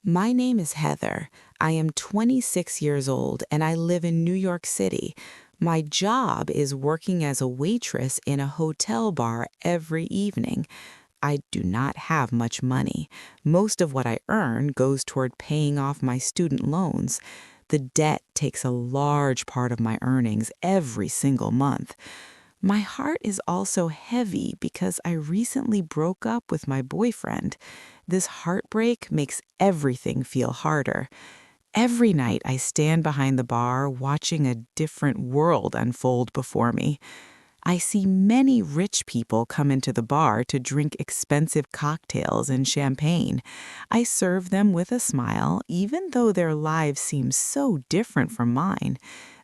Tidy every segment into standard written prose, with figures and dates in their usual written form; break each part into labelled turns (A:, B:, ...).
A: My name is Heather. I am 26 years old and I live in New York City. My job is working as a waitress in a hotel bar every evening. I do not have much money. Most of what I earn goes toward paying off my student loans. The debt takes a large part of my earnings every single month. My heart is also heavy because I recently broke up with my boyfriend. This heartbreak makes everything feel harder. Every night I stand behind the bar watching a different world unfold before me. I see many rich people come into the bar to drink expensive cocktails and champagne. I serve them with a smile, even though their lives seem so different from mine.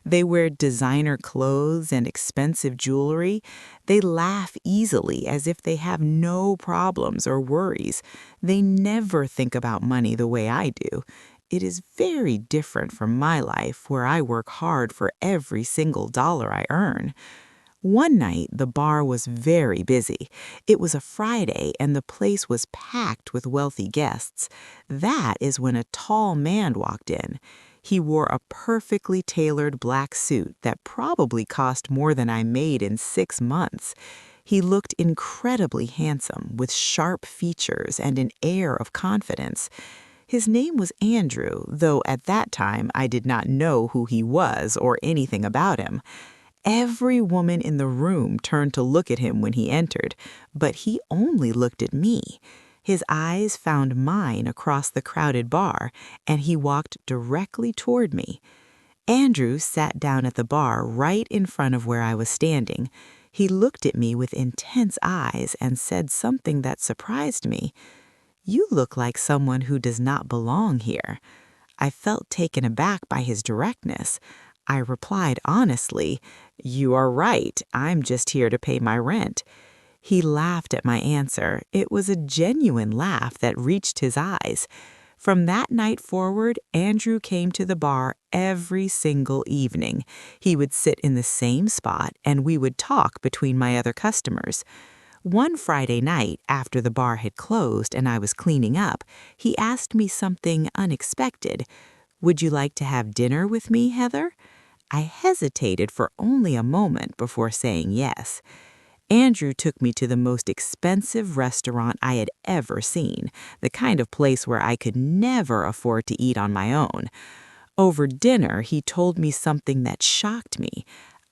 A: They wear designer clothes and expensive jewelry. They laugh easily as if they have no problems or worries. They never think about money the way I do. It is very different from my life, where I work hard for every single dollar I earn. One night, the bar was very busy. It was a Friday, and the place was packed with wealthy guests. That is when a tall man walked in. He wore a perfectly tailored black suit that probably cost more than I made in 6 months. He looked incredibly handsome, with sharp features and an air of confidence. His name was Andrew, though at that time I did not know who he was or anything about him. Every woman in the room turned to look at him when he entered, but he only looked at me. His eyes found mine across the crowded bar, and he walked directly toward me. Andrew sat down at the bar right in front of where I was standing. He looked at me with intense eyes and said something that surprised me. "You look like someone who does not belong here." I felt taken aback by his directness. I replied honestly, "You are right. I'm just here to pay my rent." He laughed at my answer. It was a genuine laugh that reached his eyes. From that night forward, Andrew came to the bar every single evening. He would sit in the same spot and we would talk between my other customers. One Friday night, after the bar had closed and I was cleaning up, he asked me something unexpected. "Would you like to have dinner with me, Heather?" I hesitated for only a moment before saying yes. Andrew took me to the most expensive restaurant I had ever seen, the kind of place where I could never afford to eat on my own. Over dinner, he told me something that shocked me.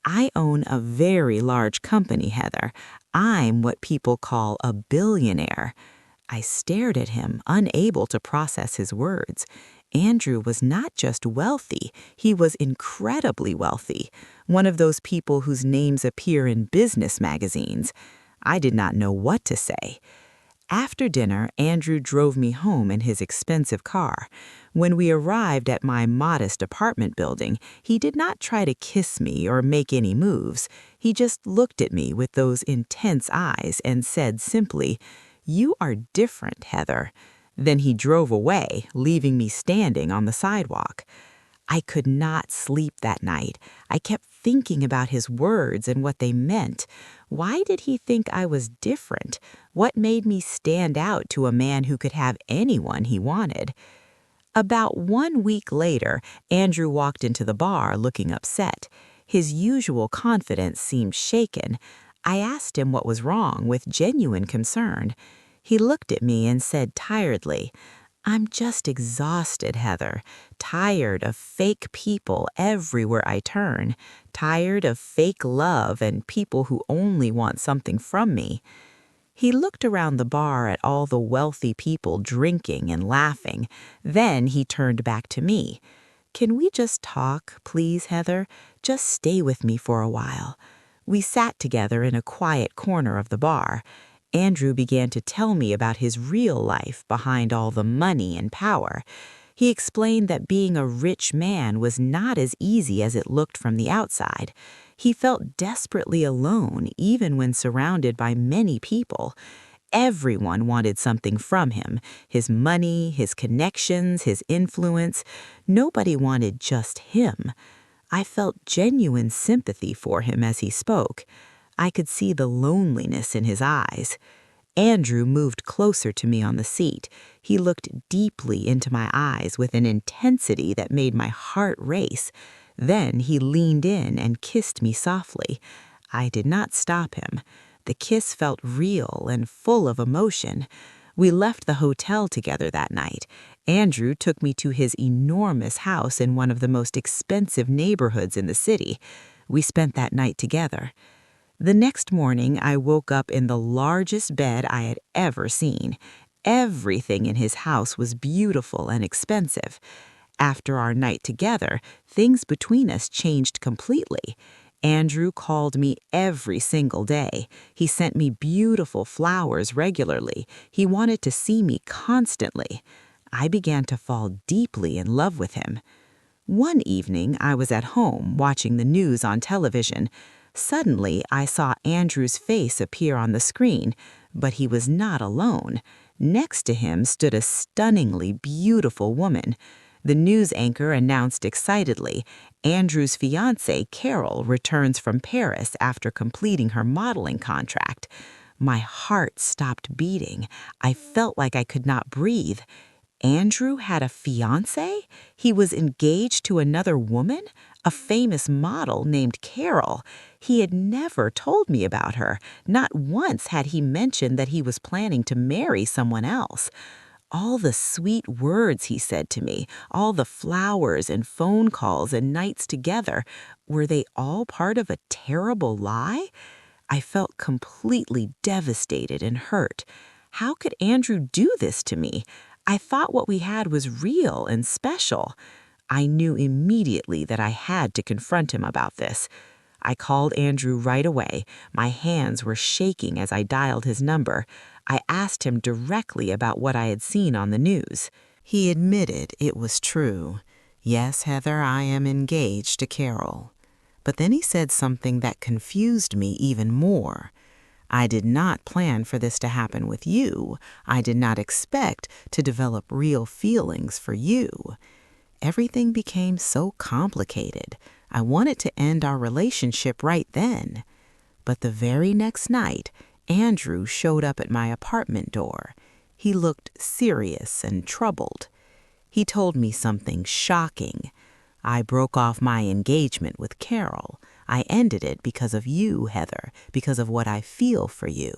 A: "I own a very large company, Heather. I'm what people call a billionaire." I stared at him, unable to process his words. Andrew was not just wealthy, he was incredibly wealthy, one of those people whose names appear in business magazines. I did not know what to say. After dinner, Andrew drove me home in his expensive car. When we arrived at my modest apartment building, he did not try to kiss me or make any moves. He just looked at me with those intense eyes and said simply, "You are different, Heather." Then he drove away, leaving me standing on the sidewalk. I could not sleep that night. I kept thinking about his words and what they meant. Why did he think I was different? What made me stand out to a man who could have anyone he wanted? About 1 week later, Andrew walked into the bar looking upset. His usual confidence seemed shaken. I asked him what was wrong with genuine concern. He looked at me and said tiredly, "I'm just exhausted, Heather. Tired of fake people everywhere I turn. Tired of fake love and people who only want something from me." He looked around the bar at all the wealthy people drinking and laughing. Then he turned back to me. "Can we just talk, please, Heather? Just stay with me for a while." We sat together in a quiet corner of the bar. Andrew began to tell me about his real life behind all the money and power. He explained that being a rich man was not as easy as it looked from the outside. He felt desperately alone even when surrounded by many people. Everyone wanted something from him, his money, his connections, his influence. Nobody wanted just him. I felt genuine sympathy for him as he spoke. I could see the loneliness in his eyes. Andrew moved closer to me on the seat. He looked deeply into my eyes with an intensity that made my heart race. Then he leaned in and kissed me softly. I did not stop him. The kiss felt real and full of emotion. We left the hotel together that night. Andrew took me to his enormous house in one of the most expensive neighborhoods in the city. We spent that night together. The next morning, I woke up in the largest bed I had ever seen. Everything in his house was beautiful and expensive. After our night together, things between us changed completely. Andrew called me every single day. He sent me beautiful flowers regularly. He wanted to see me constantly. I began to fall deeply in love with him. One evening, I was at home watching the news on television. Suddenly, I saw Andrew's face appear on the screen, but he was not alone. Next to him stood a stunningly beautiful woman. The news anchor announced excitedly, Andrew's fiancée, Carol, returns from Paris after completing her modeling contract. My heart stopped beating. I felt like I could not breathe. Andrew had a fiancée? He was engaged to another woman? A famous model named Carol. He had never told me about her. Not once had he mentioned that he was planning to marry someone else. All the sweet words he said to me, all the flowers and phone calls and nights together, were they all part of a terrible lie? I felt completely devastated and hurt. How could Andrew do this to me? I thought what we had was real and special. I knew immediately that I had to confront him about this. I called Andrew right away. My hands were shaking as I dialed his number. I asked him directly about what I had seen on the news. He admitted it was true. Yes, Heather, I am engaged to Carol. But then he said something that confused me even more. I did not plan for this to happen with you. I did not expect to develop real feelings for you. Everything became so complicated. I wanted to end our relationship right then. But the very next night, Andrew showed up at my apartment door. He looked serious and troubled. He told me something shocking. I broke off my engagement with Carol. I ended it because of you, Heather, because of what I feel for you.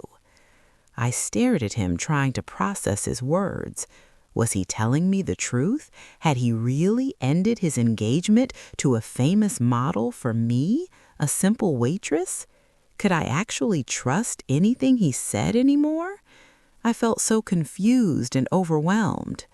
A: I stared at him, trying to process his words. Was he telling me the truth? Had he really ended his engagement to a famous model for me, a simple waitress? Could I actually trust anything he said anymore? I felt so confused and overwhelmed.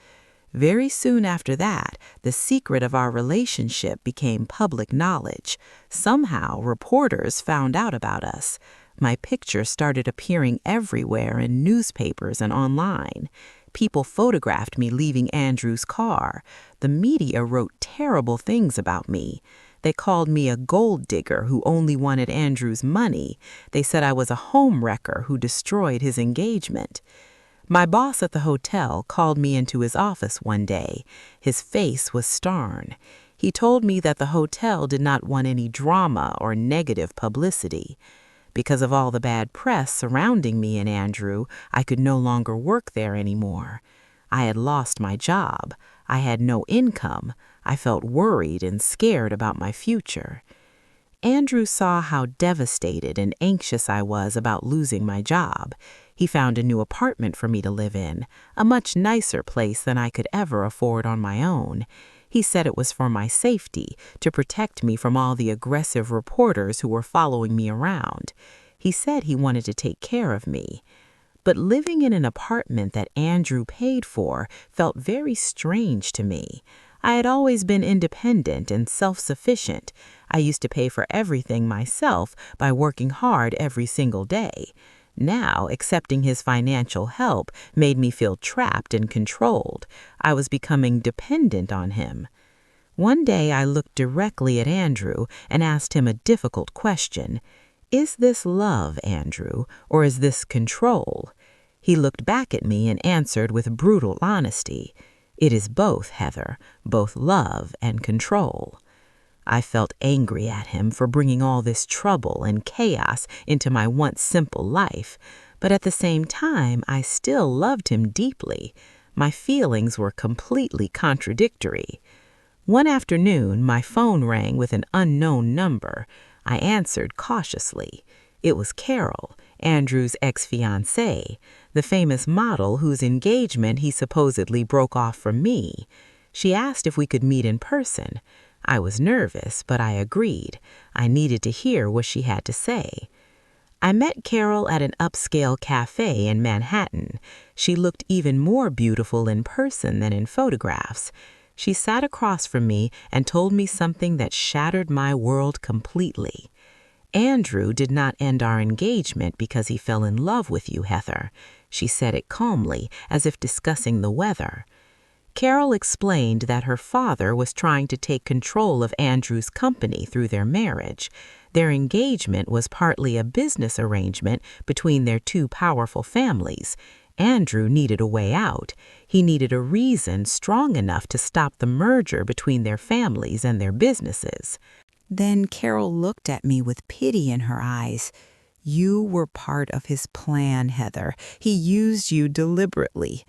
A: Very soon after that, the secret of our relationship became public knowledge. Somehow, reporters found out about us. My picture started appearing everywhere in newspapers and online. People photographed me leaving Andrew's car. The media wrote terrible things about me. They called me a gold digger who only wanted Andrew's money. They said I was a home wrecker who destroyed his engagement. My boss at the hotel called me into his office one day. His face was stern. He told me that the hotel did not want any drama or negative publicity. Because of all the bad press surrounding me and Andrew, I could no longer work there anymore. I had lost my job. I had no income. I felt worried and scared about my future. Andrew saw how devastated and anxious I was about losing my job. He found a new apartment for me to live in, a much nicer place than I could ever afford on my own. He said it was for my safety, to protect me from all the aggressive reporters who were following me around. He said he wanted to take care of me. But living in an apartment that Andrew paid for felt very strange to me. I had always been independent and self-sufficient. I used to pay for everything myself by working hard every single day. Now, accepting his financial help made me feel trapped and controlled. I was becoming dependent on him. One day I looked directly at Andrew and asked him a difficult question. Is this love, Andrew, or is this control? He looked back at me and answered with brutal honesty. It is both, Heather, both love and control. I felt angry at him for bringing all this trouble and chaos into my once simple life. but at the same time, I still loved him deeply. My feelings were completely contradictory. One afternoon, my phone rang with an unknown number. I answered cautiously. It was Carol, Andrew's ex-fiancée, the famous model whose engagement he supposedly broke off from me. She asked if we could meet in person. I was nervous, but I agreed. I needed to hear what she had to say. I met Carol at an upscale cafe in Manhattan. She looked even more beautiful in person than in photographs. She sat across from me and told me something that shattered my world completely. Andrew did not end our engagement because he fell in love with you, Heather. She said it calmly, as if discussing the weather. Carol explained that her father was trying to take control of Andrew's company through their marriage. Their engagement was partly a business arrangement between their two powerful families. Andrew needed a way out. He needed a reason strong enough to stop the merger between their families and their businesses. Then Carol looked at me with pity in her eyes. You were part of his plan, Heather. He used you deliberately.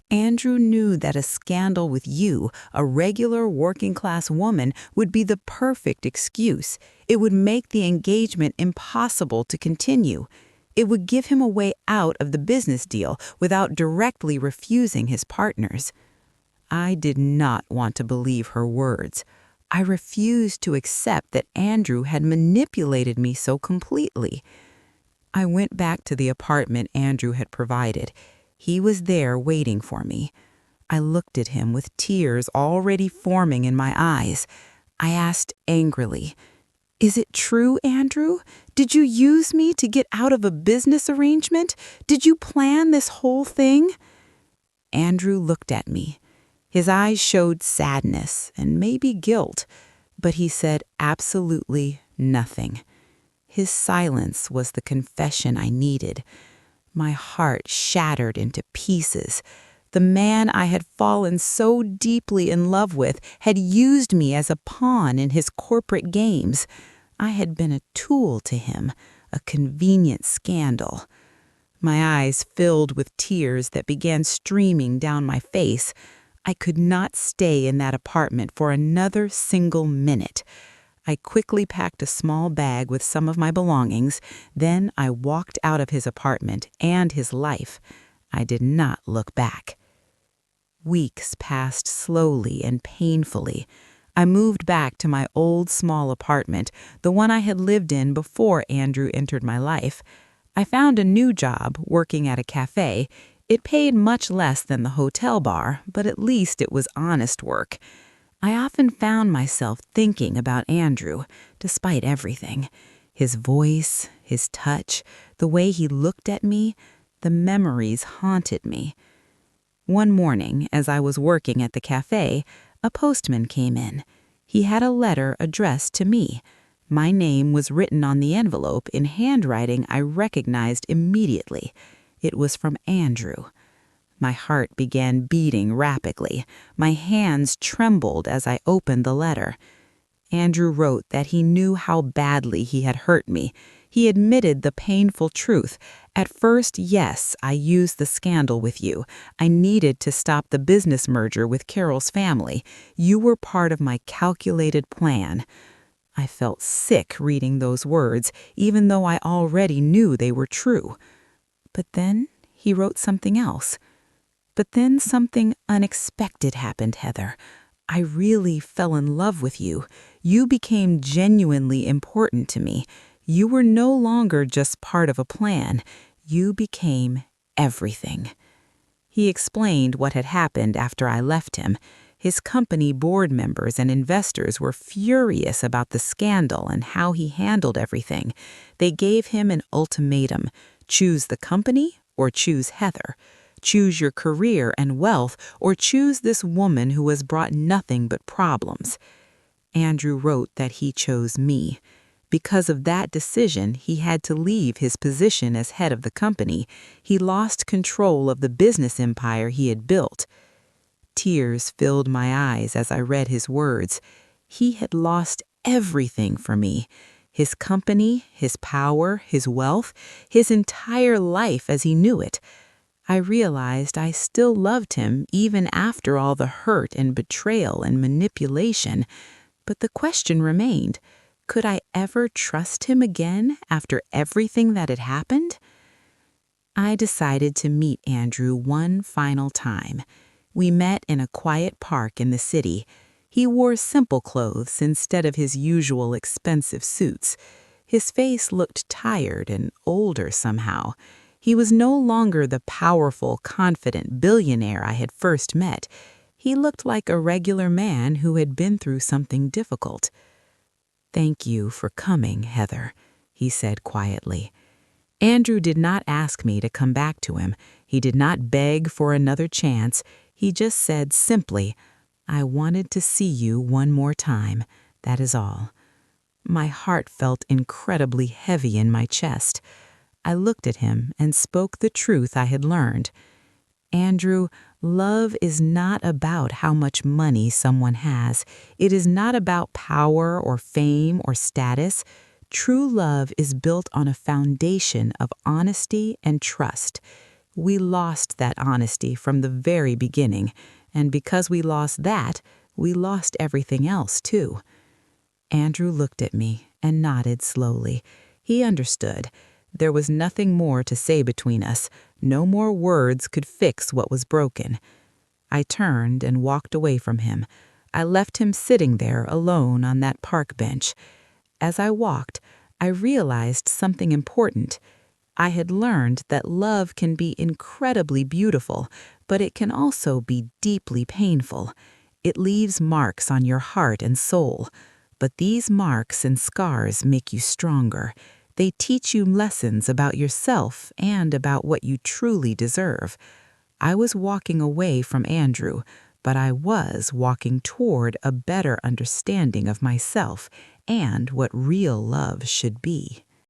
A: Andrew knew that a scandal with you, a regular working-class woman, would be the perfect excuse. It would make the engagement impossible to continue. It would give him a way out of the business deal without directly refusing his partners. I did not want to believe her words. I refused to accept that Andrew had manipulated me so completely. I went back to the apartment Andrew had provided. He was there waiting for me. I looked at him with tears already forming in my eyes. I asked angrily, "Is it true, Andrew? Did you use me to get out of a business arrangement? Did you plan this whole thing?" Andrew looked at me. His eyes showed sadness and maybe guilt, but he said absolutely nothing. His silence was the confession I needed. My heart shattered into pieces. The man I had fallen so deeply in love with had used me as a pawn in his corporate games. I had been a tool to him, a convenient scandal. My eyes filled with tears that began streaming down my face. I could not stay in that apartment for another single minute. I quickly packed a small bag with some of my belongings. Then I walked out of his apartment and his life. I did not look back. Weeks passed slowly and painfully. I moved back to my old small apartment, the one I had lived in before Andrew entered my life. I found a new job working at a cafe. It paid much less than the hotel bar, but at least it was honest work. I often found myself thinking about Andrew, despite everything. His voice, his touch, the way he looked at me, the memories haunted me. One morning, as I was working at the cafe, a postman came in. He had a letter addressed to me. My name was written on the envelope in handwriting I recognized immediately. It was from Andrew. My heart began beating rapidly. My hands trembled as I opened the letter. Andrew wrote that he knew how badly he had hurt me. He admitted the painful truth. At first, yes, I used the scandal with you. I needed to stop the business merger with Carol's family. You were part of my calculated plan. I felt sick reading those words, even though I already knew they were true. But then he wrote something else. But then something unexpected happened, Heather. I really fell in love with you. You became genuinely important to me. You were no longer just part of a plan. You became everything. He explained what had happened after I left him. His company board members and investors were furious about the scandal and how he handled everything. They gave him an ultimatum: choose the company or choose Heather. Choose your career and wealth, or choose this woman who has brought nothing but problems. Andrew wrote that he chose me. Because of that decision, he had to leave his position as head of the company. He lost control of the business empire he had built. Tears filled my eyes as I read his words. He had lost everything for me. his company, his power, his wealth, his entire life as he knew it. I realized I still loved him even after all the hurt and betrayal and manipulation, but the question remained, could I ever trust him again after everything that had happened? I decided to meet Andrew one final time. We met in a quiet park in the city. He wore simple clothes instead of his usual expensive suits. His face looked tired and older somehow. He was no longer the powerful, confident billionaire I had first met. He looked like a regular man who had been through something difficult. "Thank you for coming, Heather," he said quietly. Andrew did not ask me to come back to him. He did not beg for another chance. He just said simply, "I wanted to see you one more time. That is all." My heart felt incredibly heavy in my chest. I looked at him and spoke the truth I had learned. "Andrew, love is not about how much money someone has. It is not about power or fame or status. True love is built on a foundation of honesty and trust. We lost that honesty from the very beginning, and because we lost that, we lost everything else too." Andrew looked at me and nodded slowly. He understood. There was nothing more to say between us. No more words could fix what was broken. I turned and walked away from him. I left him sitting there alone on that park bench. As I walked, I realized something important. I had learned that love can be incredibly beautiful, but it can also be deeply painful. It leaves marks on your heart and soul. But these marks and scars make you stronger. They teach you lessons about yourself and about what you truly deserve. I was walking away from Andrew, but I was walking toward a better understanding of myself and what real love should be.